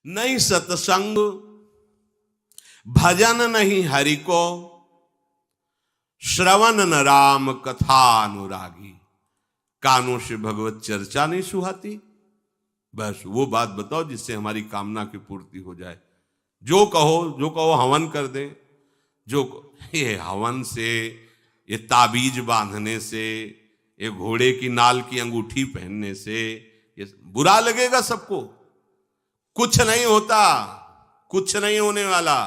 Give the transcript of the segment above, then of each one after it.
नहीं सत्संग भजन नहीं हरि को, श्रवण न राम कथा अनुरागी, कानों से भगवत चर्चा नहीं सुहाती। बस वो बात बताओ जिससे हमारी कामना की पूर्ति हो जाए। जो कहो हवन कर दे। ये हवन से, ये ताबीज बांधने से, ये घोड़े की नाल की अंगूठी पहनने से ये बुरा लगेगा सबको। कुछ नहीं होता, कुछ नहीं होने वाला।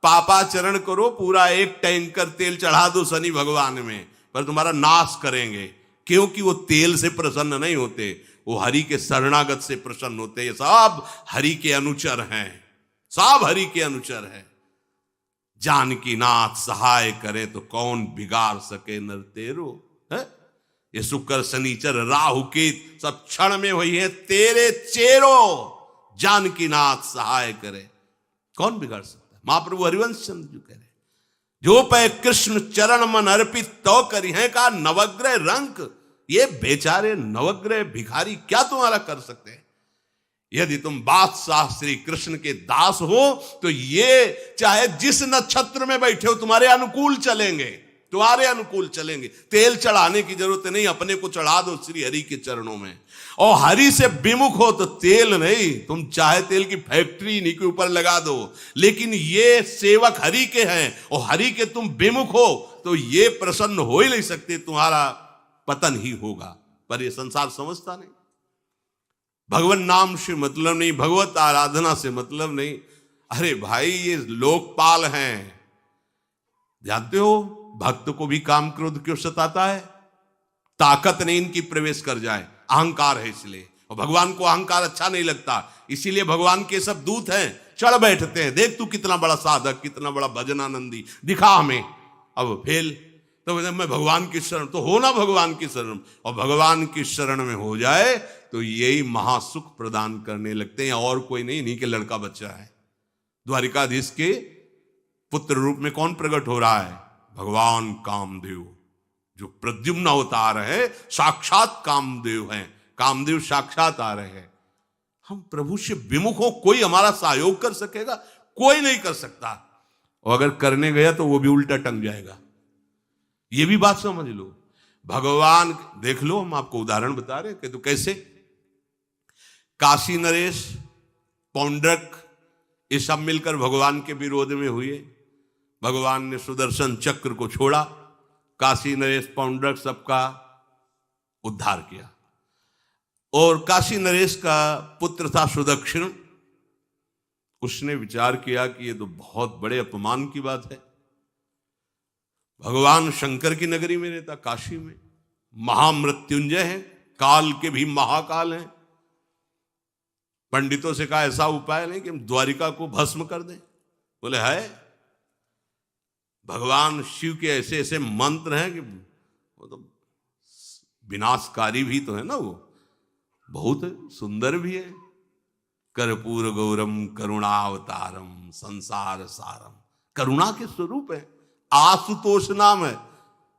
पापाचरण करो, पूरा एक टैंकर तेल चढ़ा दो शनि भगवान में, पर तुम्हारा नाश करेंगे। क्योंकि वो तेल से प्रसन्न नहीं होते, वो हरि के शरणागत से प्रसन्न होते। ये सब हरि के अनुचर हैं, सब हरि के अनुचर हैं। जानकी नाथ सहाय करे तो कौन बिगाड़ सके नर तेरो। है ये शुक्र शनिचर राहु केत सब क्षण में वही है तेरे चेरो। जानकी नाथ सहाय करे कौन बिगाड़ सकता है। महाप्रभु हरिवंश चंद्र जी कह रहे, जो पे कृष्ण चरण मन अर्पित तो करी है का नवग्रह रंक। ये बेचारे नवग्रह भिखारी क्या तुम्हारा कर सकते हैं। यदि तुम बादशाह श्री कृष्ण के दास हो तो ये चाहे जिस नक्षत्र में बैठे हो तुम्हारे अनुकूल चलेंगे, तुम्हारे अनुकूल चलेंगे। तेल चढ़ाने की जरूरत नहीं, अपने को चढ़ा दो श्री हरि के चरणों में। और हरि से विमुख हो तो तेल नहीं, तुम चाहे तेल की फैक्ट्री इन्हीं के ऊपर लगा दो। लेकिन ये सेवक हरि के हैं और हरि के तुम विमुख हो तो ये प्रसन्न हो ही नहीं सकते, तुम्हारा पतन ही होगा। पर ये संसार समझता नहीं। भगवान नाम से मतलब नहीं, भगवत आराधना से मतलब नहीं। अरे भाई ये लोकपाल हैं, जानते हो भक्त को भी काम क्रोध क्यों सताता है। ताकत नहीं इनकी प्रवेश कर जाए, अहंकार है इसलिए। और भगवान को अहंकार अच्छा नहीं लगता, इसीलिए भगवान के सब दूत हैं चढ़ बैठते हैं। देख तू कितना बड़ा साधक, कितना बड़ा भजनानंदी, दिखा हमें। अब फेल तो मैं भगवान की शरण, तो हो ना भगवान की शरण। और भगवान की शरण में हो जाए तो यही महासुख प्रदान करने लगते हैं, और कोई नहीं, इन्हीं के लड़का बच्चा है। द्वारिकाधीश के पुत्र रूप में कौन प्रकट हो रहा है? भगवान कामदेव, जो प्रद्युम्न अवतार है, साक्षात कामदेव हैं। कामदेव साक्षात आ रहे हैं। हम प्रभु से विमुख हो, कोई हमारा सहयोग कर सकेगा? कोई नहीं कर सकता। और अगर करने गया तो वो भी उल्टा टंग जाएगा। ये भी बात समझ लो। भगवान देख लो, हम आपको उदाहरण बता रहे कि तो कैसे काशी नरेश, पौंड्रक, ये सब मिलकर भगवान के विरोध में हुए। भगवान ने सुदर्शन चक्र को छोड़ा, काशी नरेश पौंड्रक सबका उद्धार किया। और काशी नरेश का पुत्र था सुदक्षिण, उसने विचार किया कि ये तो बहुत बड़े अपमान की बात है। भगवान शंकर की नगरी में रहता, काशी में महामृत्युंजय है, काल के भी महाकाल हैं। पंडितों से कहा ऐसा उपाय नहीं कि हम द्वारिका को भस्म कर दें। बोले है, भगवान शिव के ऐसे ऐसे मंत्र हैं कि वो तो विनाशकारी भी तो है ना, वो बहुत सुंदर भी है। कर्पूर गौरम करुणावतारम संसार सारम, करुणा के स्वरूप है। आशुतोष नाम है।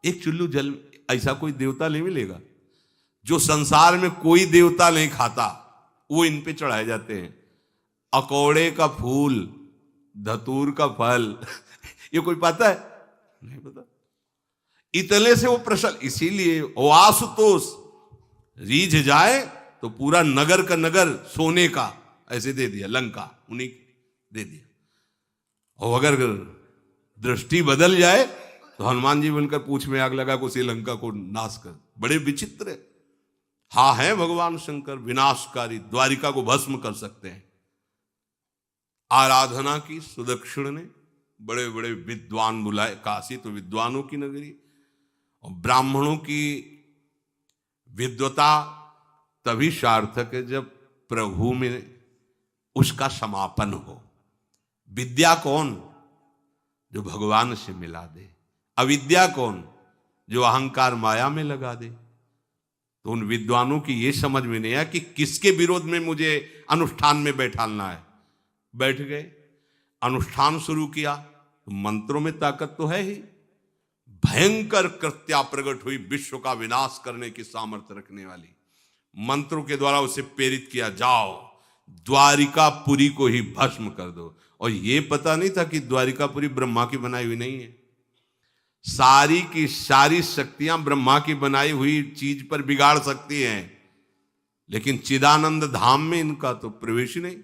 एक चुल्लू जल ऐसा कोई देवता नहीं मिलेगा जो संसार में कोई देवता नहीं खाता, वो इन पे चढ़ाए जाते हैं। अकौड़े का फूल, धतूर का फल ये कोई पता है? नहीं पता। इतने से वो प्रसन्न, इसीलिए वो आशुतोष रीझ जाए तो पूरा नगर का नगर सोने का ऐसे दे दिया, लंका उन्हीं दे दिया। और अगर दृष्टि बदल जाए तो हनुमान जी बनकर पूंछ में आग लगा को श्रीलंका को नाश कर। बड़े विचित्र है। हाँ है भगवान शंकर विनाशकारी, द्वारिका को भस्म कर सकते हैं। आराधना की सुदक्षिण ने, बड़े बड़े विद्वान बुलाए। काशी तो विद्वानों की नगरी, और ब्राह्मणों की विद्वता तभी सार्थक है जब प्रभु में उसका समापन हो। विद्या कौन? जो भगवान से मिला दे। अविद्या कौन? जो अहंकार माया में लगा दे। तो उन विद्वानों की ये समझ में नहीं आया कि किसके विरोध में मुझे अनुष्ठान में बैठालना है। बैठ गए, अनुष्ठान शुरू किया, तो मंत्रों में ताकत तो है ही। भयंकर कृत्या प्रकट हुई, विश्व का विनाश करने की सामर्थ्य रखने वाली। मंत्रों के द्वारा उसे प्रेरित किया, जाओ द्वारिकापुरी को ही भस्म कर दो। और ये पता नहीं था कि द्वारिकापुरी ब्रह्मा की बनाई हुई नहीं है। सारी की सारी शक्तियां ब्रह्मा की बनाई हुई चीज पर बिगाड़ सकती हैं, लेकिन चिदानंद धाम में इनका तो प्रवेश ही नहीं।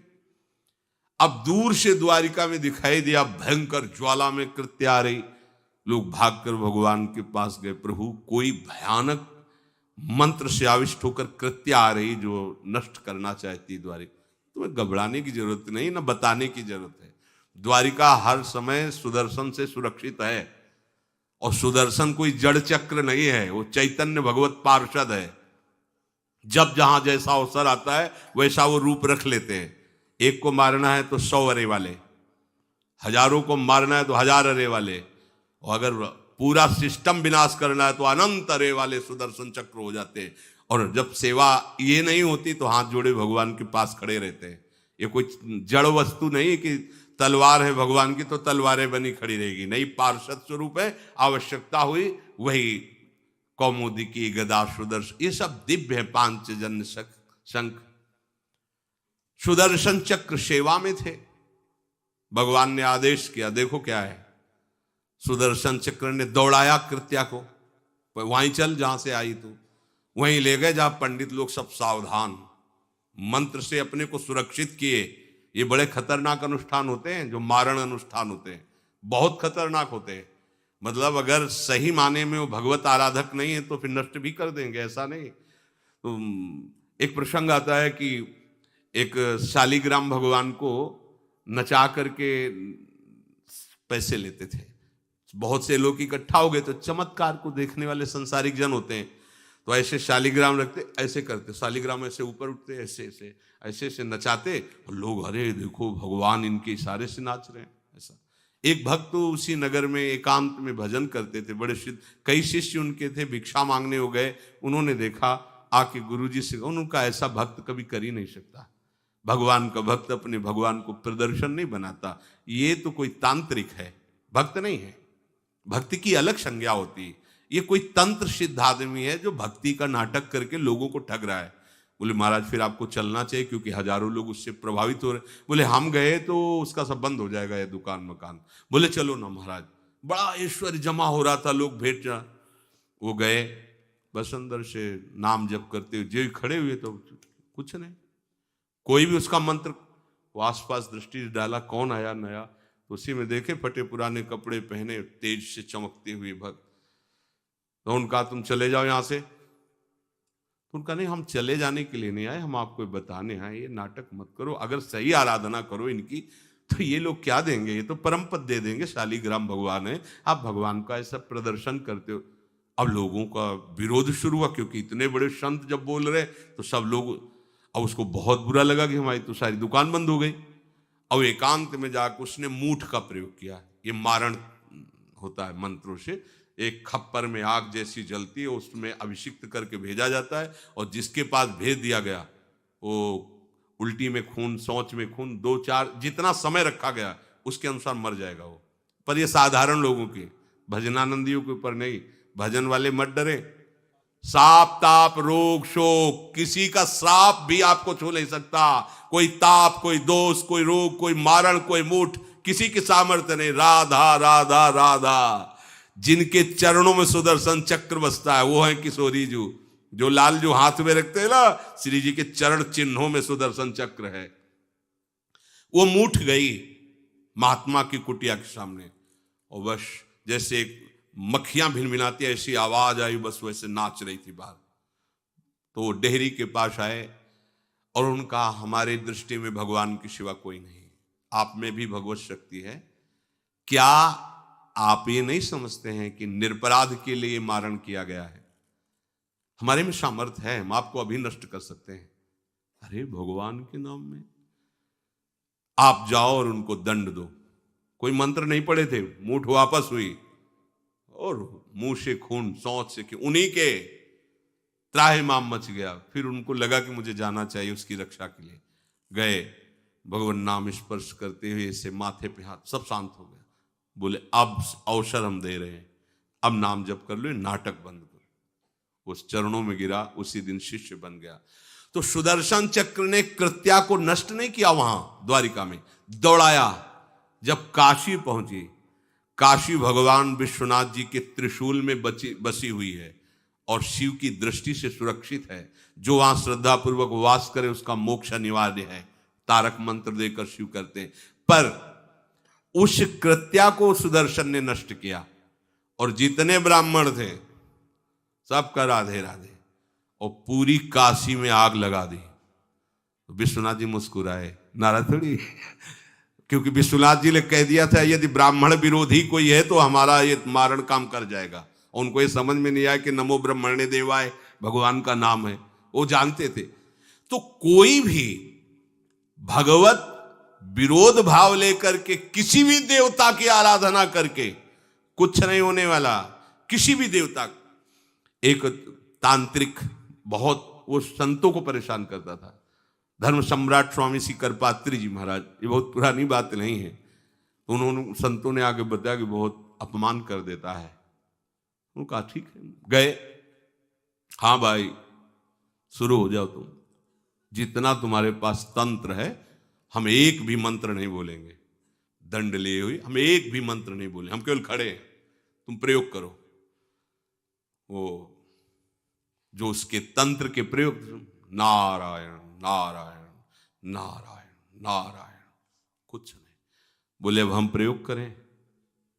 अब दूर से द्वारिका में दिखाई दिया, भयंकर ज्वाला में कृत्य आ रही। लोग भागकर भगवान के पास गए, प्रभु कोई भयानक मंत्र से आविष्ट होकर कृत्य आ रही जो नष्ट करना चाहती द्वारिका। तुम्हें घबराने की जरूरत नहीं, ना बताने की जरूरत है। द्वारिका हर समय सुदर्शन से सुरक्षित है, और सुदर्शन कोई जड़ चक्र नहीं है, वो चैतन्य भगवत पार्षद है। जब जहां जैसा अवसर आता है वैसा वो रूप रख लेते हैं। एक को मारना है तो 100 अरे वाले, हजारों को मारना है तो 1000 अरे वाले, और अगर पूरा सिस्टम विनाश करना है तो अनंत अरे वाले सुदर्शन चक्र हो जाते हैं। और जब सेवा ये नहीं होती तो हाथ जोड़े भगवान के पास खड़े रहते हैं। ये कोई जड़ वस्तु नहीं कि तलवार है भगवान की तो तलवारें बनी खड़ी रहेगी, नहीं, पार्षद स्वरूप है। आवश्यकता हुई वही कौमुदी की गदा सुदर्शन, ये सब दिव्य है। पांचजन्य शंख सुदर्शन चक्र सेवा में थे। भगवान ने आदेश किया, देखो क्या है, सुदर्शन चक्र ने दौड़ाया कृत्या को, वहीं चल जहां से आई तू, वहीं ले गए जहां पंडित लोग सब सावधान, मंत्र से अपने को सुरक्षित किए। ये बड़े खतरनाक अनुष्ठान होते हैं, जो मारण अनुष्ठान होते हैं, बहुत खतरनाक होते हैं। मतलब अगर सही माने में वो भगवत आराधक नहीं है तो फिर नष्ट भी कर देंगे, ऐसा नहीं। तो एक प्रसंग आता है कि एक शालिग्राम भगवान को नचा करके पैसे लेते थे। बहुत से लोग इकट्ठा हो गए, तो चमत्कार को देखने वाले संसारिक जन होते हैं, तो ऐसे शालिग्राम रखते, ऐसे करते, शालिग्राम ऐसे ऊपर उठते, ऐसे ऐसे ऐसे ऐसे नचाते, और लोग अरे देखो भगवान इनके इशारे से नाच रहे हैं। ऐसा एक भक्त तो उसी नगर में एकांत में भजन करते थे, बड़े कई शिष्य उनके थे, भिक्षा मांगने हो गए। उन्होंने देखा, आके गुरुजी से, उनका ऐसा भक्त कभी कर ही नहीं सकता। भगवान का भक्त अपने भगवान को प्रदर्शन नहीं बनाता, ये तो कोई तांत्रिक है, भक्त नहीं है। भक्ति की अलग संज्ञा होती है। ये कोई तंत्र सिद्ध आदमी है जो भक्ति का नाटक करके लोगों को ठग रहा है। बोले महाराज फिर आपको चलना चाहिए, क्योंकि हजारों लोग उससे प्रभावित हो रहे। बोले हम गए तो उसका सब बंद हो जाएगा, ये दुकान मकान। बोले चलो ना महाराज, बड़ा ऐश्वर्य जमा हो रहा था, लोग भेंट जा। वो गए, बस अंदर से नाम जप करते हुए जो खड़े हुए, तो कुछ नहीं, कोई भी उसका मंत्र। वो आसपास दृष्टि डाला, कौन आया नया, तो उसी में देखे फटे पुराने कपड़े पहने, तेज से चमकते हुए भक्त। तो उनका तुम चले जाओ यहां से। तो उनका नहीं, हम चले जाने के लिए नहीं आए, हम आपको बताने आए, ये नाटक मत करो। अगर सही आराधना करो इनकी तो ये लोग क्या देंगे, ये तो परम पद दे देंगे, शालिग्राम भगवान है, आप भगवान का ऐसा प्रदर्शन करते हो। अब लोगों का विरोध शुरू हुआ, क्योंकि इतने बड़े संत जब बोल रहे तो सब लोग, अब उसको बहुत बुरा लगा कि हमारी तो सारी दुकान बंद हो गई। अब एकांत में जाकर उसने मूठ का प्रयोग किया। ये मारण होता है मंत्रों से, एक खप्पर में आग जैसी जलती है, उसमें अभिषिक्त करके भेजा जाता है, और जिसके पास भेज दिया गया वो उल्टी में खून, शौच में खून, 2-4 जितना समय रखा गया उसके अनुसार मर जाएगा वो। पर ये साधारण लोगों के, भजनानंदियों के ऊपर नहीं। भजन वाले मत डरे, साप ताप रोग शोक, किसी का श्राप भी आपको छू नहीं सकता। कोई ताप, कोई दोष, कोई रोग, कोई मारण, कोई मूठ, किसी की सामर्थ्य नहीं। राधा राधा राधा, जिनके चरणों में सुदर्शन चक्र बसता है वो है किशोरी जी, जो लाल जो हाथ में रखते हैं ना, श्री जी के चरण चिन्हों में सुदर्शन चक्र है। वो मूठ गई महात्मा की कुटिया के सामने, और बस जैसे मक्खियां भिनभिनाती ऐसी आवाज आई, बस वैसे नाच रही थी बाहर। तो वो डेहरी के पास आए और उनका, हमारे दृष्टि में भगवान की सिवा कोई नहीं, आप में भी भगवत शक्ति है क्या? आप ये नहीं समझते हैं कि निरपराध के लिए मारण किया गया है? हमारे में सामर्थ्य है, हम आपको अभी नष्ट कर सकते हैं। अरे भगवान के नाम में आप जाओ और उनको दंड दो। कोई मंत्र नहीं पड़े थे, मूठ वापस हुई और मुंह से खून, सौंच से, उन्हीं के त्राहिमाम मच गया। फिर उनको लगा कि मुझे जाना चाहिए उसकी रक्षा के लिए। गए, भगवान नाम स्पर्श करते हुए ऐसे माथे पे हाथ, सब शांत हो गया। बोले अब अवसर हम दे रहे हैं, अब नाम जप कर लो, नाटक बंद करो। उस चरणों में गिरा, उसी दिन शिष्य बन गया। तो सुदर्शन चक्र ने कृत्या को नष्ट नहीं किया, वहां द्वारिका में दौड़ाया। जब काशी पहुंची, काशी भगवान विश्वनाथ जी के त्रिशूल में बसी हुई है और शिव की दृष्टि से सुरक्षित है। जो वहां श्रद्धा पूर्वक वास करे उसका मोक्ष अनिवार्य है, तारक मंत्र देकर शिव करते हैं। पर उस कृत्या को सुदर्शन ने नष्ट किया और जितने ब्राह्मण थे सबका राधे राधे, और पूरी काशी में आग लगा दी। तो विश्वनाथ जी मुस्कुराए, नाराज थोड़ी, क्योंकि विश्वनाथ जी ने कह दिया था यदि ब्राह्मण विरोधी कोई है तो हमारा ये मारण काम कर जाएगा। और उनको ये समझ में नहीं आया कि नमो ब्रह्मणे देवाय भगवान का नाम है, वो जानते थे। तो कोई भी भगवत विरोध भाव लेकर के किसी भी देवता की आराधना करके कुछ नहीं होने वाला। किसी भी देवता, एक तांत्रिक बहुत वो संतों को परेशान करता था, धर्म सम्राट स्वामी श्री करपात्री जी महाराज, ये बहुत पुरानी बात नहीं है। उन्होंने संतों ने आगे बताया कि बहुत अपमान कर देता है। उन्होंने कहा ठीक है, गए, हाँ भाई शुरू हो जाओ तुम, जितना तुम्हारे पास तंत्र है हम एक भी मंत्र नहीं बोलेंगे, दंड लिए हुए हम एक भी मंत्र नहीं बोले, हम केवल खड़े हैं, तुम प्रयोग करो। वो जो उसके तंत्र के प्रयोग, नारायण नारायण नारायण नारायण, कुछ नहीं बोले। अब हम प्रयोग करें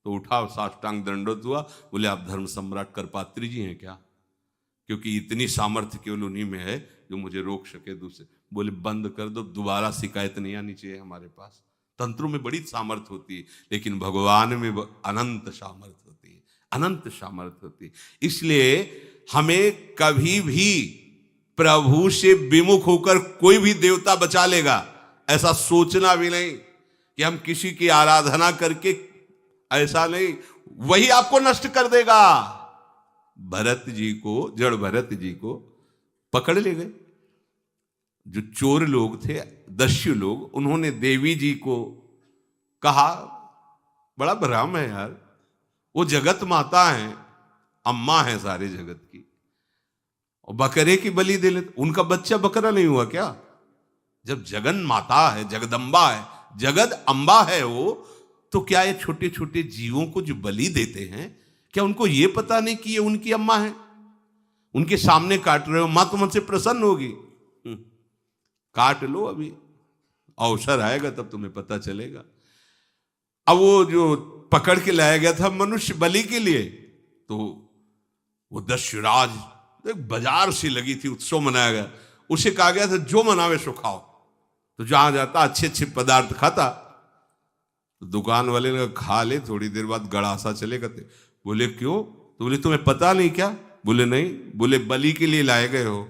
तो उठा, साष्टांग दंडोत हुआ, बोले आप धर्म सम्राट करपात्री जी हैं क्या? क्योंकि इतनी सामर्थ्य केवल उन्हीं में है जो मुझे रोक सके। दूसरे बोले बंद कर दो, दोबारा शिकायत नहीं आनी चाहिए हमारे पास। तंत्रों में बड़ी सामर्थ्य होती है, लेकिन भगवान में अनंत सामर्थ्य होती है, अनंत सामर्थ्य होती है। इसलिए हमें कभी भी प्रभु से विमुख होकर कोई भी देवता बचा लेगा ऐसा सोचना भी नहीं कि हम किसी की आराधना करके, ऐसा नहीं, वही आपको नष्ट कर देगा। भरत जी को, जड़ भरत जी को पकड़ ले गए जो चोर लोग थे, दस्यु लोग। उन्होंने देवी जी को कहा, बड़ा भ्रम है यार, वो जगत माता है, अम्मा है सारे जगत की, और बकरे की बलि दे लेते, उनका बच्चा बकरा नहीं हुआ क्या? जब जगन माता है, जगदम्बा है, जगद अम्बा है वो, तो क्या ये छोटे छोटे जीवों को जो बलि देते हैं, क्या उनको ये पता नहीं कि ये उनकी अम्मा है? उनके सामने काट रहे हो, मां तो मुझसे प्रसन्न होगी। काट लो, अभी अवसर आएगा तब तुम्हें पता चलेगा। अब वो जो पकड़ के लाया गया था मनुष्य बलि के लिए, तो वो दस्युराज एक बाजार सी लगी थी, उत्सव मनाया गया, उसे कहा गया था जो मनावे सो खाओ। तो जहां जाता अच्छे अच्छे पदार्थ खाता, तो दुकान वाले ने खा ले, थोड़ी देर बाद गड़ासा चले करते। बोले क्यों? तो बोले तुम्हें पता नहीं क्या? बोले नहीं। बोले बलि के लिए लाए गए हो।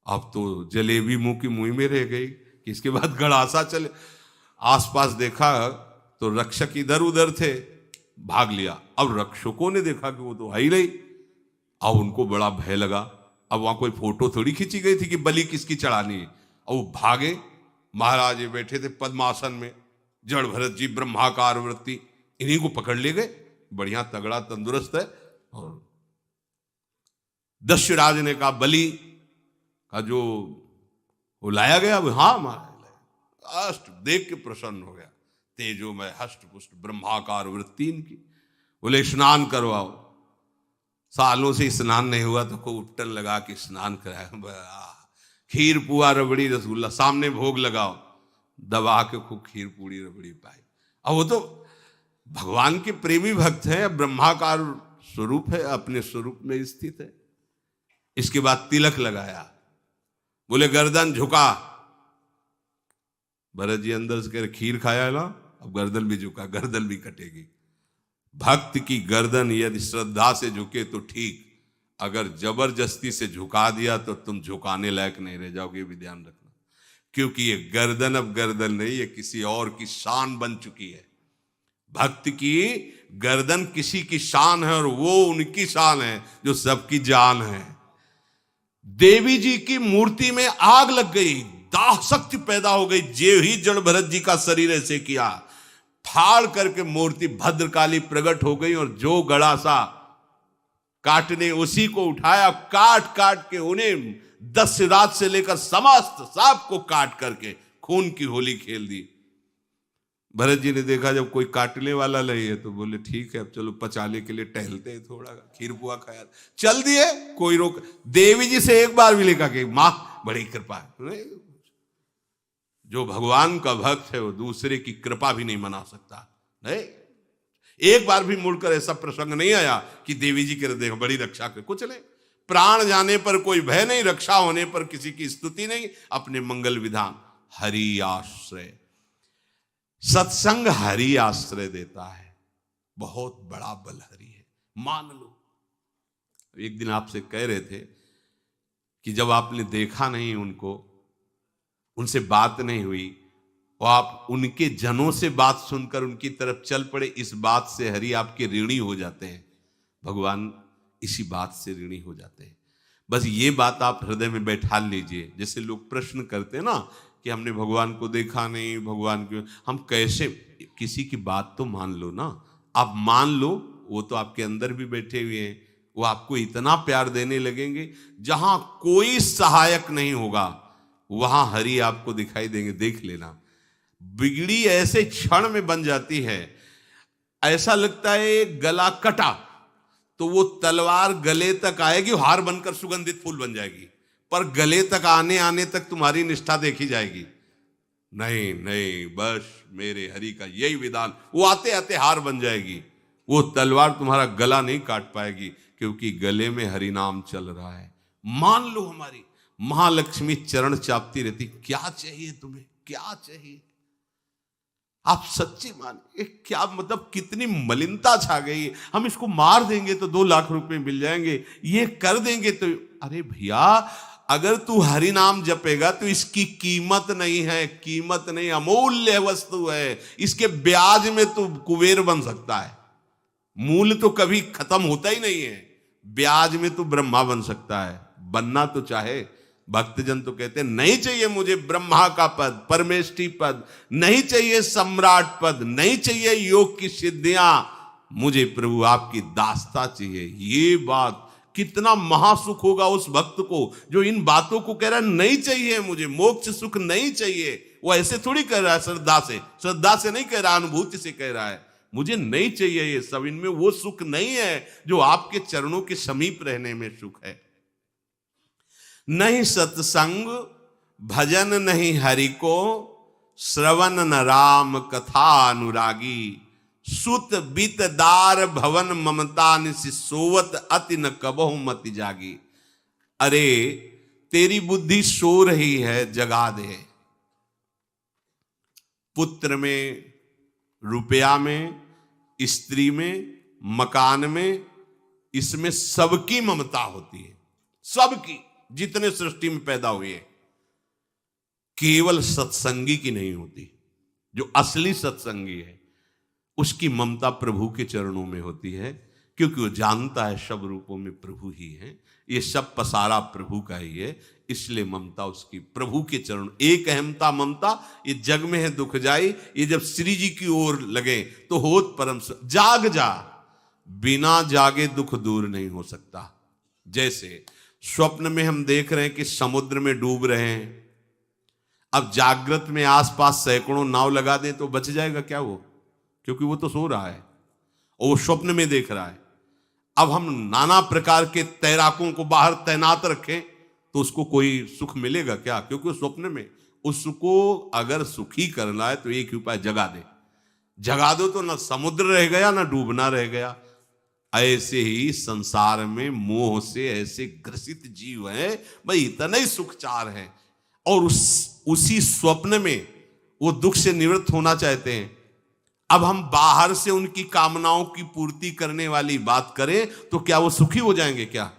अब तो जलेबी मुंह की मुंह में रह गई कि इसके बाद गड़ासा चले। आसपास देखा तो रक्षक इधर उधर थे, भाग लिया। अब रक्षकों ने देखा कि वो तो है ही नहीं, अब उनको बड़ा भय लगा। अब वहां कोई फोटो थोड़ी खींची गई थी कि बलि किसकी चढ़ानी है। अब वो भागे, महाराज बैठे थे पद्मासन में, जड़ भरत जी ब्रह्माकार वृत्ति, इन्हीं को पकड़ ले गए। बढ़िया तगड़ा तंदुरुस्त है। और दस्युराज ने कहा बलि का जो वो लाया गया, हाँ महाराज, अष्ट देख के प्रसन्न हो गया, तेजो में हष्ट पुष्ट ब्रह्माकार वृत्ति इनकी। बोले स्नान करवाओ। सालों से स्नान नहीं हुआ तो को उपटन लगा के स्नान कराया। खीर पुआ रबड़ी रसगुल्ला सामने भोग लगाओ, दबा के खूब खीर पूरी रबड़ी पाई। अब वो तो भगवान के प्रेमी भक्त है, ब्रह्माकार स्वरूप है, अपने स्वरूप में स्थित है। इसके बाद तिलक लगाया। बोले गर्दन झुका। भरत जी अंदर से कह रहे खीर खाया ना, अब गर्दन भी झुका, गर्दन भी कटेगी। भक्त की गर्दन यदि श्रद्धा से झुके तो ठीक, अगर जबरदस्ती से झुका दिया तो तुम झुकाने लायक नहीं रह जाओगे, भी ध्यान रखना। क्योंकि ये गर्दन अब गर्दन नहीं, ये किसी और की शान बन चुकी है। भक्त की गर्दन किसी की शान है और वो उनकी शान है जो सबकी जान है। देवी जी की मूर्ति में आग लग गई, दाह शक्ति पैदा हो गई। जे ही जड़ भरत जी का शरीर ऐसे किया, फाड़ करके मूर्ति भद्रकाली प्रकट हो गई। और जो गड़ासा काटने उसी को उठाया, काट काट के उन्हें दस्युराज से लेकर समस्त सांप को काट करके खून की होली खेल दी। भरत जी ने देखा जब कोई काटने वाला नहीं है तो बोले ठीक है अब चलो पचाने के लिए टहलते हैं, थोड़ा खीर पुआ खाया, चल दिए, कोई रोक। देवी जी से एक बार भी लिखा कि मां बड़ी कृपा है। जो भगवान का भक्त है वो दूसरे की कृपा भी नहीं मना सकता। नहीं, एक बार भी मुड़कर ऐसा प्रसंग नहीं आया कि देवी जी के देखो बड़ी रक्षा कर, कुछ नहीं। प्राण जाने पर कोई भय नहीं, रक्षा होने पर किसी की स्तुति नहीं, अपने मंगल विधान। हरि आश्रय, सत्संग हरि आश्रय देता है, बहुत बड़ा बल हरि है, मान लो। एक दिन आपसे कह रहे थे कि जब आपने देखा नहीं उनको, उनसे बात नहीं हुई और आप उनके जनों से बात सुनकर उनकी तरफ चल पड़े, इस बात से हरि आपके ऋणी हो जाते हैं। भगवान इसी बात से ऋणी हो जाते हैं। बस ये बात आप हृदय में बैठा लीजिए। जैसे लोग प्रश्न करते हैं ना कि हमने भगवान को देखा नहीं, भगवान को हम कैसे, किसी की बात तो मान लो ना। आप मान लो, वो तो आपके अंदर भी बैठे हुए हैं, वो आपको इतना प्यार देने लगेंगे। जहां कोई सहायक नहीं होगा वहां हरि आपको दिखाई देंगे, देख लेना। बिगड़ी ऐसे क्षण में बन जाती है, ऐसा लगता है गला कटा तो वो तलवार गले तक आएगी, हार बनकर सुगंधित फूल बन जाएगी, पर गले तक आने आने तक तुम्हारी निष्ठा देखी जाएगी। नहीं नहीं, बस मेरे हरि का यही विधान, वो आते आते हार बन जाएगी, वो तलवार तुम्हारा गला नहीं काट पाएगी, क्योंकि गले में हरि नाम चल रहा है। मान लो हमारी महालक्ष्मी चरण चापती रहती, क्या चाहिए तुम्हें, क्या चाहिए। आप सच्ची मानिए, क्या मतलब कितनी मलिनता छा गई है। हम इसको मार देंगे तो 2 लाख रुपए मिल जाएंगे, ये कर देंगे तो, अरे भैया अगर तू हरि नाम जपेगा तो इसकी कीमत नहीं है, कीमत नहीं, अमूल्य वस्तु है। इसके ब्याज में तू कुबेर बन सकता है, मूल्य तो कभी खत्म होता ही नहीं है, ब्याज में तू ब्रह्मा बन सकता है। बनना तो चाहे, भक्तजन तो कहते हैं नहीं चाहिए मुझे ब्रह्मा का पद, परमेष्ठी पद, नहीं चाहिए सम्राट पद, नहीं चाहिए योग की सिद्धियां, मुझे प्रभु आपकी दास्ता चाहिए। ये बात कितना महासुख होगा उस भक्त को जो इन बातों को कह रहा है नहीं चाहिए मुझे, मोक्ष सुख नहीं चाहिए। वो ऐसे थोड़ी कह रहा है, श्रद्धा से नहीं कह रहा, अनुभूति से कह रहा है, मुझे नहीं चाहिए ये सब, इनमें वो सुख नहीं है जो आपके चरणों के समीप रहने में सुख है। नहीं सत्संग भजन नहीं हरि को, श्रवण न राम कथा अनुरागी, सुत बीत दार भवन ममता निसि सोवत अति न कबहु मति जागी। अरे तेरी बुद्धि सो रही है, जगा दे। पुत्र में, रुपया में, स्त्री में, मकान में, इसमें सबकी ममता होती है, सबकी, जितने सृष्टि में पैदा हुए हैं। केवल सत्संगी की नहीं होती। जो असली सत्संगी है उसकी ममता प्रभु के चरणों में होती है, क्योंकि वो जानता है सब रूपों में प्रभु ही है, ये सब पसारा प्रभु का ही है, इसलिए ममता उसकी प्रभु के चरण। एक अहमता ममता ये जग में है दुख जाई, ये जब श्री जी की ओर लगे तो होत परम। जाग जा, बिना जागे दुख दूर नहीं हो सकता। जैसे स्वप्न में हम देख रहे हैं कि समुद्र में डूब रहे हैं, अब जागृत में आसपास सैकड़ों नाव लगा दें तो बच जाएगा क्या वो, क्योंकि वो तो सो रहा है और वो स्वप्न में देख रहा है। अब हम नाना प्रकार के तैराकों को बाहर तैनात रखें तो उसको कोई सुख मिलेगा क्या, क्योंकि वो स्वप्न में। उसको अगर सुखी करना है तो एक ही उपाय, जगा दे। जगा दो तो ना समुद्र रह गया ना डूबना रह गया। ऐसे ही संसार में मोह से ऐसे ग्रसित जीव हैं, भाई इतना ही सुखचार है, और उसी स्वप्न में वो दुख से निवृत्त होना चाहते हैं। अब हम बाहर से उनकी कामनाओं की पूर्ति करने वाली बात करें तो क्या वो सुखी हो जाएंगे क्या?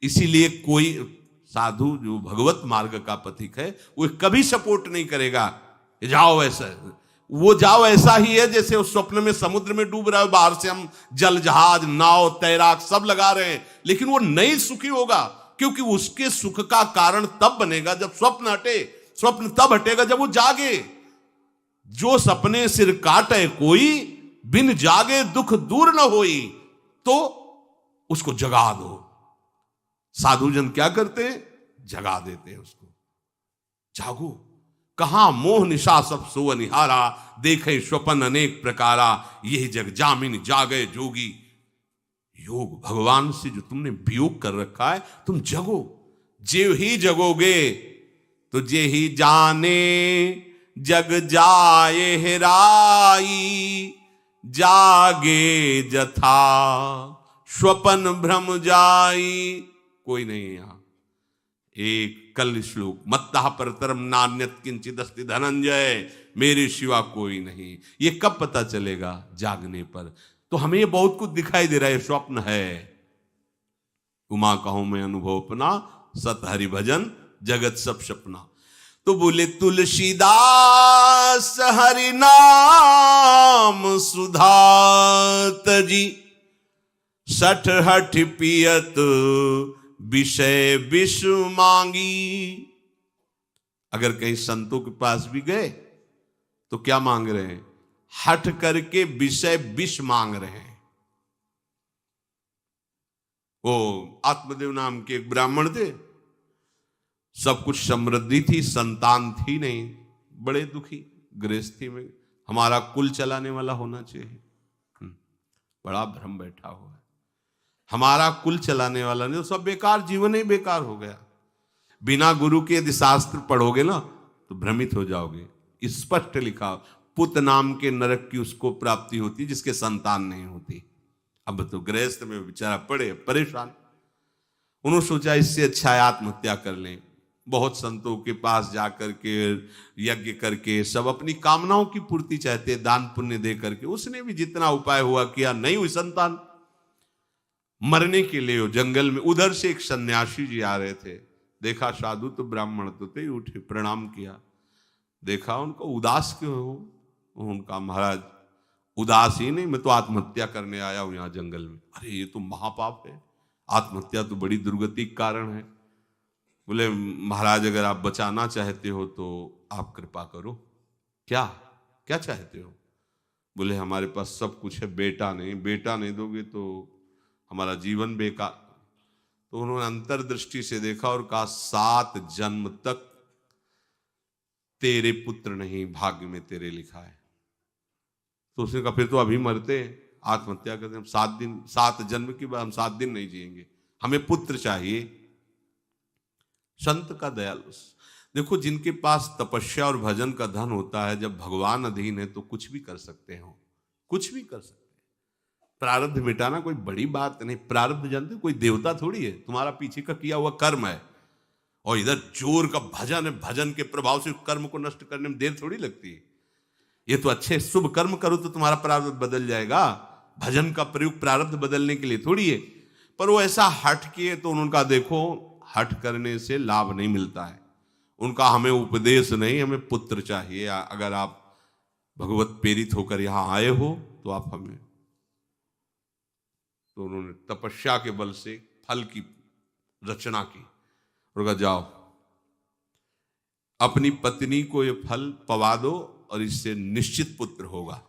इसीलिए कोई साधु जो भगवत मार्ग का पथिक है वो कभी सपोर्ट नहीं करेगा जाओ ऐसा, वो जाओ ऐसा ही है जैसे उस स्वप्न में समुद्र में डूब रहा है, बाहर से हम जल जहाज नाव तैराक सब लगा रहे हैं, लेकिन वो नहीं सुखी होगा, क्योंकि उसके सुख का कारण तब बनेगा जब स्वप्न हटे। स्वप्न तब हटेगा जब वो जागे। जो सपने सिर काटे कोई, बिन जागे दुख दूर न होई, तो उसको जगा दो। साधुजन क्या करते हैं? जगा देते हैं उसको। जागो, कहां मोह निशा सब सो अनिहारा, देखे स्वपन अनेक प्रकारा, यही जग जामिन जागे जोगी। योग भगवान से जो तुमने वियोग कर रखा है, तुम जगो। जे ही जगोगे तो जे ही जाने जग जाए हेराई, जागे जथा स्वपन भ्रम जाई। कोई नहीं है यहां। एक कल श्लोक, मत्तः परतरम नान्यत किंचित अस्ति धनंजय, मेरे सिवा कोई नहीं। ये कब पता चलेगा? जागने पर। तो हमें ये बहुत कुछ दिखाई दे रहा है, स्वप्न है। उमा कहूं मैं अनुभव अपना, सत हरि भजन जगत सब सपना। तो बोले तुलसीदास हरि नाम सुधा तजी, सठ हठ पियत विषय विष मांगी। अगर कहीं संतों के पास भी गए तो क्या मांग रहे हैं? हठ करके विषय विष मांग रहे हैं। वो आत्मदेव नाम के एक ब्राह्मण थे, सब कुछ समृद्धि थी, संतान थी नहीं, बड़े दुखी गृहस्थी में। हमारा कुल चलाने वाला होना चाहिए। बड़ा भ्रम बैठा हुआ है, हमारा कुल चलाने वाला नहीं, तो सब बेकार, जीवन ही बेकार हो गया। बिना गुरु के यदि शास्त्र पढ़ोगे ना तो भ्रमित हो जाओगे। स्पष्ट लिखा, पुत नाम के नरक की उसको प्राप्ति होती जिसके संतान नहीं होती। अब तो गृहस्थ में बेचारा पड़े परेशान। उन्होंने सोचा इससे अच्छा है आत्महत्या कर लें। बहुत संतों के पास जाकर के यज्ञ करके सब अपनी कामनाओं की पूर्ति चाहते, दान पुण्य दे करके। उसने भी जितना उपाय हुआ किया, नहीं हुई संतान। मरने के लिए जंगल में, उधर से एक सन्यासी जी आ रहे थे। देखा साधु तो ब्राह्मण तो थे, उठे प्रणाम किया। देखा उनको उदास क्यों हो? उनका महाराज उदास ही नहीं, मैं तो आत्महत्या करने आया हूं यहाँ जंगल में। अरे ये तो महापाप है, आत्महत्या तो बड़ी दुर्गति का कारण है। बोले महाराज अगर आप बचाना चाहते हो तो आप कृपा करो। क्या क्या चाहते हो? बोले हमारे पास सब कुछ है, बेटा नहीं दोगे तो हमारा जीवन बेकार। तो उन्होंने अंतर्दृष्टि से देखा और कहा 7 जन्म तक तेरे पुत्र नहीं भाग्य में तेरे लिखा है। तो उसने कहा फिर तो अभी मरते, आत्महत्या करते। हम 7 जन्म की बात, हम 7 दिन नहीं जिएंगे, हमें पुत्र चाहिए। संत का दयालु। देखो जिनके पास तपस्या और भजन का धन होता है, जब भगवान अधीन है तो कुछ भी कर सकते हो, कुछ भी कर सकते हैं। प्रारब्ध मिटाना कोई बड़ी बात नहीं। प्रारब्ध जानते, कोई देवता थोड़ी है, तुम्हारा पीछे का किया हुआ कर्म है। और इधर जोर का भजन है, भजन के प्रभाव से कर्म को नष्ट करने में देर थोड़ी लगती है। ये तो अच्छे शुभ कर्म करो तो तुम्हारा प्रारब्ध बदल जाएगा। भजन का प्रयोग प्रारब्ध बदलने के लिए थोड़ी है। पर वो ऐसा हट किए तो उनका देखो, हट करने से लाभ नहीं मिलता है। उनका हमें उपदेश नहीं, हमें पुत्र चाहिए। अगर आप भगवत प्रेरित होकर यहां आए हो तो आप हमें। तो उन्होंने तपस्या के बल से फल की रचना की और कहा जाओ अपनी पत्नी को ये फल पवा दो और इससे निश्चित पुत्र होगा।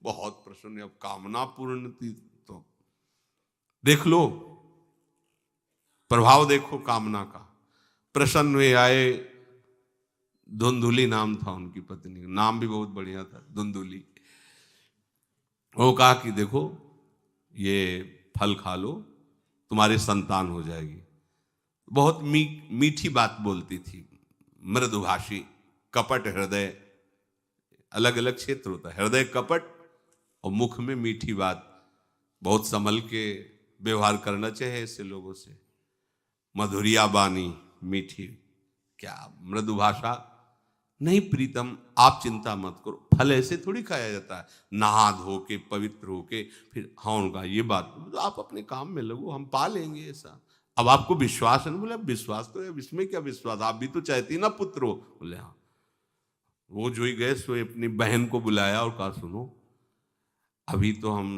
बहुत प्रसन्न, अब कामना पूर्ण थी। तो देख लो प्रभाव, देखो कामना का। प्रसन्न हुए आए। धुंधुली नाम था उनकी पत्नी का, नाम भी बहुत बढ़िया था, धुंधुली। वो कहा कि देखो ये फल खा लो, तुम्हारी संतान हो जाएगी। बहुत मीठी बात बोलती थी, मृदुभाषी, कपट हृदय। अलग अलग क्षेत्र होता है, हृदय कपट और मुख में मीठी बात। बहुत संभल के व्यवहार करना चाहिए ऐसे लोगों से। मधुरिया बानी मीठी, क्या मृदुभाषा। नहीं प्रीतम, आप चिंता मत करो, फल ऐसे थोड़ी खाया जाता है, नहा धो के पवित्र होके फिर। हाँ उनका ये बात, तो आप अपने काम में लगो, हम पा लेंगे ऐसा। अब आपको विश्वास है ना? बोले विश्वास तो है, इसमें क्या विश्वास, आप भी तो चाहती ना पुत्र हो। बोले हाँ। वो जो ही गए सो अपनी बहन को बुलाया और कहा सुनो, अभी तो हम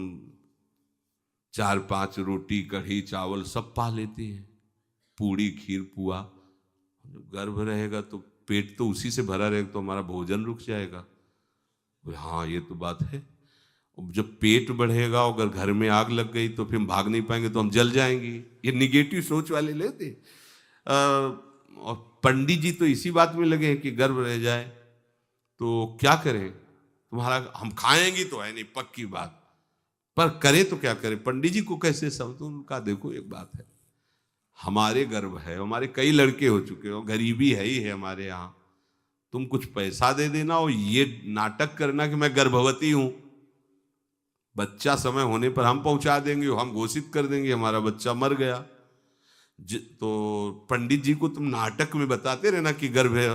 4-5 रोटी कढ़ी चावल सब पा लेते हैं, पूड़ी खीर पुआ। जब गर्भ रहेगा तो पेट तो उसी से भरा रहेगा, तो हमारा भोजन रुक जाएगा। बोले हाँ ये तो बात है। जब पेट बढ़ेगा, अगर घर में आग लग गई तो फिर हम भाग नहीं पाएंगे, तो हम जल जाएंगे। ये निगेटिव सोच वाले लेते। और पंडित जी तो इसी बात में लगे हैं कि गर्भ रह जाए तो क्या करें, तुम्हारा हम खाएंगे तो है नहीं पक्की बात, पर करें तो क्या करें। पंडित जी को कैसे समझो, उनका देखो एक बात है, हमारे गर्भ है, हमारे कई लड़के हो चुके हो, गरीबी है ही है हमारे यहाँ, तुम कुछ पैसा दे देना और ये नाटक करना कि मैं गर्भवती हूं, बच्चा समय होने पर हम पहुंचा देंगे, हम घोषित कर देंगे हमारा बच्चा मर गया। तो पंडित जी को तुम नाटक में बताते रहना कि गर्भ है,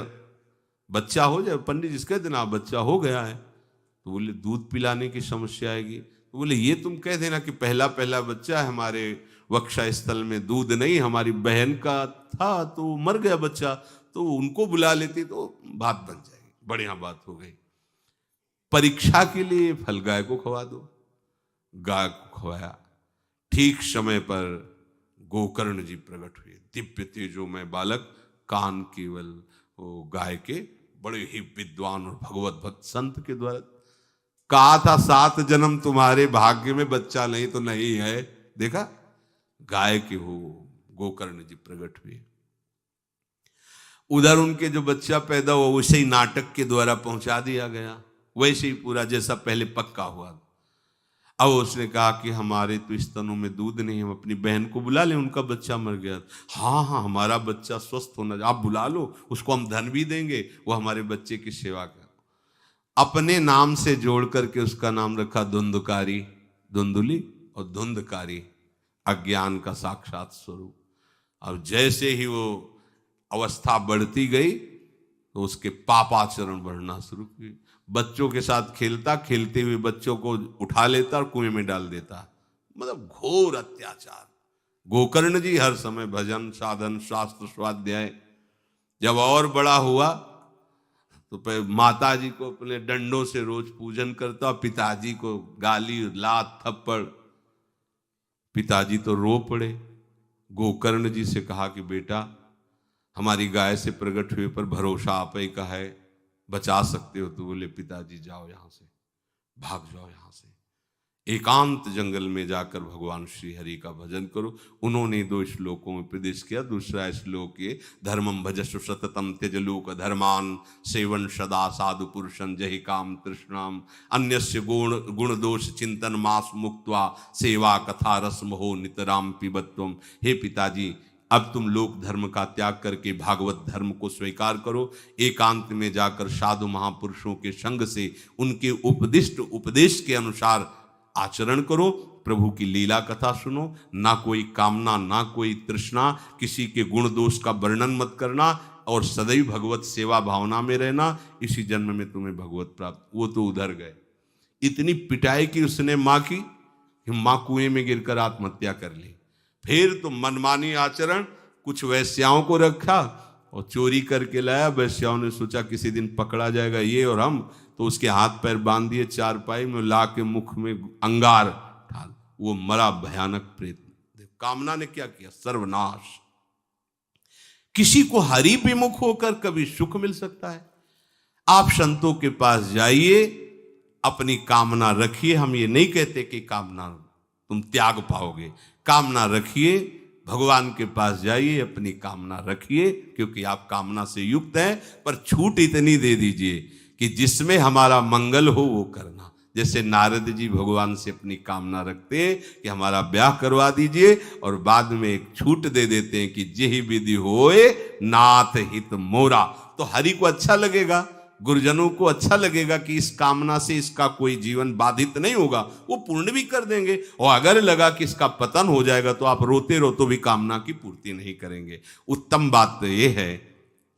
बच्चा हो जाए, पंडित जी कह देना बच्चा हो गया है, तो बोले दूध पिलाने की समस्या आएगी, तो बोले ये तुम कह देना कि पहला पहला बच्चा है, हमारे वक्षा स्थल में दूध नहीं, हमारी बहन का था तो मर गया बच्चा, तो उनको बुला लेती तो बात बन जाएगी, बढ़िया बात हो गई। परीक्षा के लिए फल गाय को खवा दो, गाय को खवाया, ठीक समय पर गोकर्ण जी प्रकट हुए, दिव्य तेजोमय बालक, कान केवल वो गाय के, बड़े ही विद्वान और भगवत भक्त संत के द्वारा कहा था 7 जन्म तुम्हारे भाग्य में, बच्चा नहीं तो नहीं है, देखा गाय के हो गोकर्ण जी प्रकट हुए। उधर उनके जो बच्चा पैदा हुआ वैसे ही नाटक के द्वारा पहुंचा दिया गया, वैसे ही पूरा जैसा पहले पक्का हुआ। अब उसने कहा कि हमारे तो स्तनों में दूध नहीं, हम अपनी बहन को बुला लें, उनका बच्चा मर गया। हाँ हाँ हमारा बच्चा स्वस्थ होना, आप बुला लो, उसको हम धन भी देंगे, वो हमारे बच्चे की सेवा कर। अपने नाम से जोड़ करके उसका नाम रखा धुंधकारी, धुंधुली और धुंधकारी, अज्ञान का साक्षात स्वरूप। और जैसे ही वो अवस्था बढ़ती गई तो उसके पापाचरण बढ़ना शुरू हुए, बच्चों के साथ खेलता, खेलते हुए बच्चों को उठा लेता और कुएं में डाल देता, मतलब घोर अत्याचार। गोकर्ण जी हर समय भजन साधन शास्त्र स्वाध्याय, जब और बड़ा हुआ तो माता जी को अपने डंडों से रोज पूजन करता, पिताजी को गाली लात थप्पड़, पिताजी तो रो पड़े। गोकर्ण जी से कहा कि बेटा हमारी गाय से प्रकट हुए पर भरोसा आप ही का है, बचा सकते हो, तो बोले पिताजी जाओ यहां से, भाग जाओ यहां से, एकांत जंगल में जाकर भगवान श्री हरि का भजन करो। उन्होंने 2 श्लोकों में उपदेश किया। दूसरा श्लोक ये, धर्मम भजस्व सततम त्यज लोक धर्मान, सेवन सदा साधु पुरुषं जहि काम तृष्णाम, अन्यस्य गुण दोष चिंतन मास मुक्त्वा, सेवा कथा रस मोहो नितराम पिबत्वम। हे पिताजी, अब तुम लोक धर्म का त्याग करके भागवत धर्म को स्वीकार करो, एकांत में जाकर साधु महापुरुषों के संग से उनके उपदिष्ट उपदेश के अनुसार आचरण करो, प्रभु की लीला कथा सुनो, ना कोई कामना ना कोई तृष्णा, किसी के गुण दोष का वर्णन मत करना, और सदैव भगवत सेवा भावना में रहना, इसी जन्म में तुम्हें भगवत प्राप्त। वो तो उधर गए, इतनी पिटाई की उसने माँ की, माँ कुएं में गिरकर आत्महत्या कर ली। फिर तो मनमानी आचरण, कुछ वैश्याओं को रखा और चोरी करके लाया, वैश्याओं ने सोचा किसी दिन पकड़ा जाएगा ये और हम, तो उसके हाथ पैर बांध दिए, चारपाई में ला के मुख में अंगार ढाल, वो मरा भयानक प्रेत। कामना ने क्या किया, सर्वनाश। किसी को हरि विमुख होकर कभी सुख मिल सकता है? आप संतों के पास जाइए, अपनी कामना रखिए, हम ये नहीं कहते कि कामना तुम त्याग पाओगे, कामना रखिए, भगवान के पास जाइए, अपनी कामना रखिए, क्योंकि आप कामना से युक्त हैं, पर छूट इतनी दे दीजिए कि जिसमें हमारा मंगल हो वो करना। जैसे नारद जी भगवान से अपनी कामना रखते हैं कि हमारा ब्याह करवा दीजिए, और बाद में एक छूट दे देते हैं कि जेहि विधि होए नाथ हित मोरा। तो हरि को अच्छा लगेगा, गुरुजनों को अच्छा लगेगा कि इस कामना से इसका कोई जीवन बाधित नहीं होगा, वो पूर्ण भी कर देंगे। और अगर लगा कि इसका पतन हो जाएगा तो आप रोते रो तो भी कामना की पूर्ति नहीं करेंगे। उत्तम बात तो ये है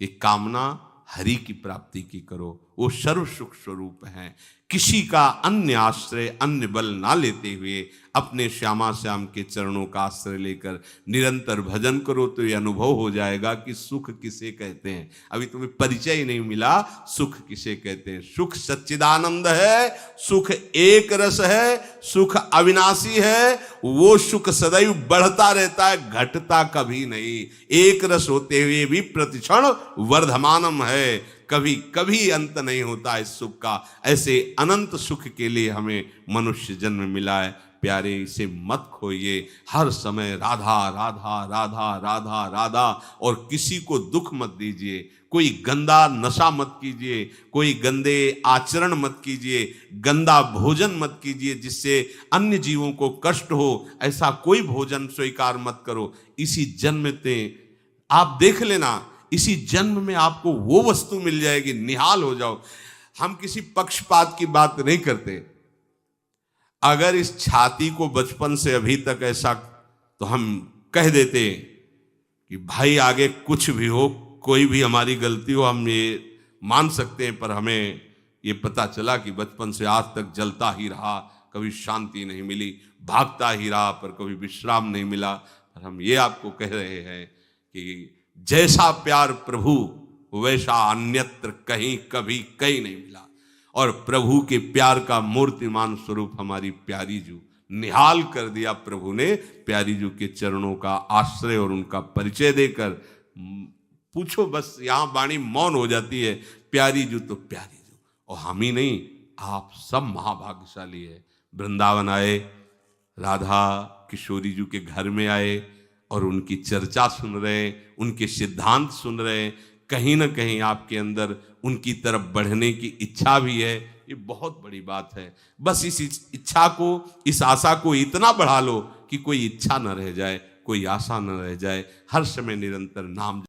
कि कामना हरि की प्राप्ति की करो, वो सर्व सुख स्वरूप हैं। किसी का अन्य आश्रय अन्य बल ना लेते हुए अपने श्यामा श्याम के चरणों का आश्रय लेकर निरंतर भजन करो, तो ये अनुभव हो जाएगा कि सुख किसे कहते हैं। अभी तुम्हें परिचय नहीं मिला, सुख किसे कहते हैं। सुख सच्चिदानंद है, सुख एक रस है, सुख अविनाशी है, वो सुख सदैव बढ़ता रहता है, घटता कभी नहीं। एक रस होते हुए भी प्रतिक्षण वर्धमानम है, कभी कभी अंत नहीं होता इस सुख का। ऐसे अनंत सुख के लिए हमें मनुष्य जन्म मिला है। प्यारे इसे मत खोइए, हर समय राधा राधा राधा राधा राधा, और किसी को दुख मत दीजिए, कोई गंदा नशा मत कीजिए, कोई गंदे आचरण मत कीजिए, गंदा भोजन मत कीजिए जिससे अन्य जीवों को कष्ट हो, ऐसा कोई भोजन स्वीकार मत करो। इसी जन्म में आप देख लेना, इसी जन्म में आपको वो वस्तु मिल जाएगी, निहाल हो जाओ। हम किसी पक्षपात की बात नहीं करते। अगर इस छाती को बचपन से अभी तक ऐसा, तो हम कह देते कि भाई आगे कुछ भी हो, कोई भी हमारी गलती हो, हम ये मान सकते हैं, पर हमें ये पता चला कि बचपन से आज तक जलता ही रहा, कभी शांति नहीं मिली, भागता ही रहा पर कभी विश्राम नहीं मिला। पर हम ये आपको कह रहे हैं कि जैसा प्यार प्रभु वैसा अन्यत्र कहीं कभी कहीं नहीं मिला। और प्रभु के प्यार का मूर्तिमान स्वरूप हमारी प्यारी जू, निहाल कर दिया प्रभु ने प्यारी जू के चरणों का आश्रय और उनका परिचय देकर। पूछो बस, यहां वाणी मौन हो जाती है, प्यारी जू तो प्यारी जू। और हम ही नहीं, आप सब महाभाग्यशाली है। वृंदावन आए, राधा किशोरी जू के घर में आए और उनकी चर्चा सुन रहे हैं, उनके सिद्धांत सुन रहे हैं। कहीं ना कहीं आपके अंदर उनकी तरफ बढ़ने की इच्छा भी है, ये बहुत बड़ी बात है। बस इस इच्छा को, इस आशा को इतना बढ़ा लो कि कोई इच्छा न रह जाए, कोई आशा न रह जाए, हर समय निरंतर नाम